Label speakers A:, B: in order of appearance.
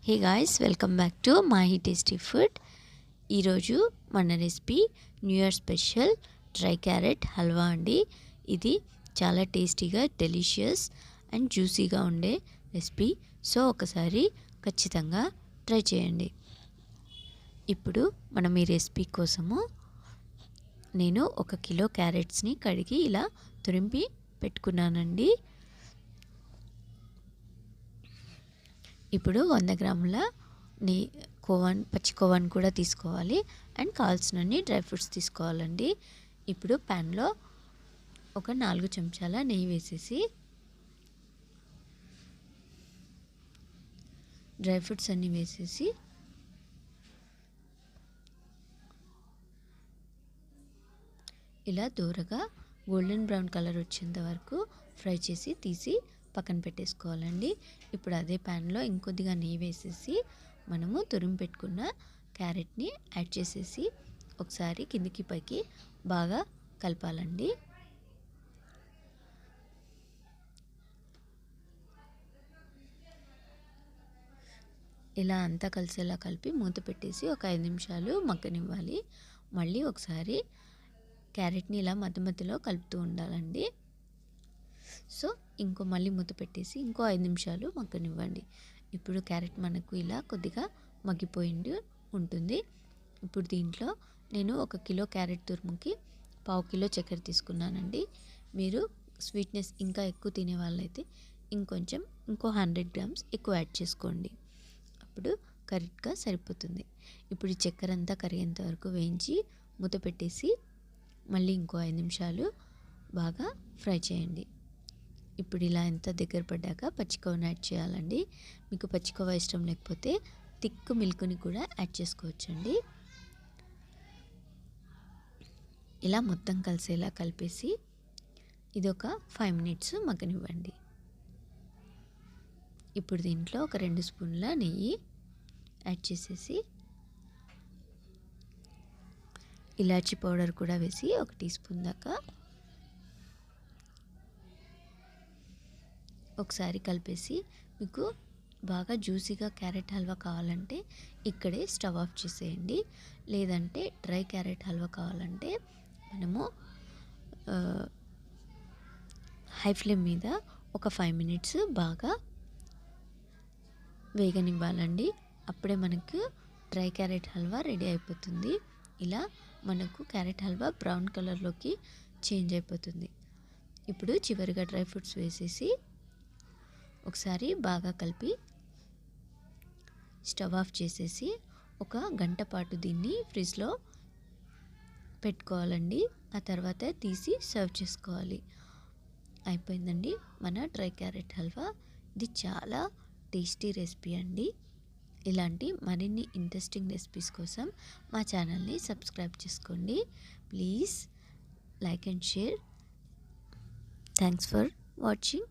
A: Hey guys, welcome back to my tasty food. ఈరోజు మన recipe new year special dry carrot halwa అండి. ఇది చాలా టేస్టీగా, డెలిషియస్ అండ్ జ్యూసీగా ఉండే రెసిపీ. సో ఒకసారి ఖచ్చితంగా ట్రై చేయండి. ఇప్పుడు మనం ఈ రెసిపీ కోసము నేను 1 కిలో క్యారెట్స్ని కడిగి ఇలా తురిమి పెట్టుకున్నానండి. ఇప్పుడు 100 గ్రాముల పచ్చి కోవాని కూడా తీసుకోవాలి అండ్ కావాల్సినన్ని డ్రై ఫ్రూట్స్ తీసుకోవాలండి. ఇప్పుడు ప్యాన్లో ఒక 4 చెంచాల నెయ్యి వేసేసి డ్రై ఫ్రూట్స్ అన్నీ వేసేసి ఇలా దూరగా గోల్డెన్ బ్రౌన్ కలర్ వచ్చేంత వరకు ఫ్రై చేసి తీసి పక్కన పెట్టేసుకోవాలండి. ఇప్పుడు అదే ప్యాన్లో ఇంకొద్దిగా నెయ్యి వేసేసి మనము తురిమి పెట్టుకున్న క్యారెట్ని యాడ్ చేసేసి ఒకసారి కిందికి పైకి బాగా కలపాలండి. ఇలా అంతా కలిసేలా కలిపి మూత పెట్టేసి ఒక 5 నిమిషాలు మగ్గనివ్వాలి. మళ్ళీ ఒకసారి క్యారెట్ని ఇలా మధ్య మధ్యలో కలుపుతూ ఉండాలండి. సో మళ్ళీ మూత పెట్టేసి ఇంకో 5 నిమిషాలు మగ్గనివ్వండి. ఇప్పుడు క్యారెట్ మనకు ఇలా కొద్దిగా మగ్గిపోయింది ఉంటుంది. ఇప్పుడు దీంట్లో నేను 1 కిలో క్యారెట్ తురుముకి 1/2 కిలో చక్కెర తీసుకున్నానండి. మీరు స్వీట్నెస్ ఇంకా ఎక్కువ తినే వాళ్ళైతే ఇంకో 100 గ్రామ్స్ ఎక్కువ యాడ్ చేసుకోండి. అప్పుడు కరెక్ట్గా సరిపోతుంది. ఇప్పుడు ఈ చక్కెర అంతా కరిగేంత వరకు వేయించి మూత పెట్టేసి మళ్ళీ ఇంకో 5 నిమిషాలు బాగా ఫ్రై చేయండి. ఇప్పుడు ఇలా ఎంత దగ్గర పడ్డాక పచ్చికోవాని యాడ్ చేయాలండి. మీకు పచ్చికోవా ఇష్టం లేకపోతే థిక్ మిల్క్ని కూడా యాడ్ చేసుకోవచ్చండి. ఇలా మొత్తం కలిసేలా కలిపేసి ఇది ఒక 5 మినిట్స్ మగ్గనివ్వండి. ఇప్పుడు దీంట్లో ఒక 2 స్పూన్ల నెయ్యి యాడ్ చేసేసి ఇలాచీ పౌడర్ కూడా వేసి 1 టీ స్పూన్ దాకా ఒకసారి కలిపేసి మీకు బాగా జ్యూసీగా క్యారెట్ హల్వా కావాలంటే ఇక్కడే స్టవ్ ఆఫ్ చేసేయండి. లేదంటే డ్రై క్యారెట్ హల్వా కావాలంటే మనము హై ఫ్లేమ్ మీద ఒక 5 మినిట్స్ బాగా వేగనివ్వాలండి. అప్పుడే మనకు డ్రై క్యారెట్ హల్వా రెడీ అయిపోతుంది. ఇలా మనకు క్యారెట్ హల్వా బ్రౌన్ కలర్లోకి చేంజ్ అయిపోతుంది. ఇప్పుడు చివరిగా డ్రై ఫ్రూట్స్ వేసేసి ఒకసారి బాగా కలిపి స్టవ్ ఆఫ్ చేసేసి 1 గంట పాటు దీన్ని ఫ్రిడ్జ్లో పెట్టుకోవాలండి. ఆ తర్వాత తీసి సర్వ్ చేసుకోవాలి. అయిపోయిందండి మన డ్రై క్యారెట్ హల్వా. ఇది చాలా టేస్టీ రెసిపీ అండి. ఇలాంటి మరిన్ని ఇంట్రెస్టింగ్ రెసిపీస్ కోసం మా ఛానల్ని సబ్స్క్రైబ్ చేసుకోండి. Please like and share. Thanks for watching.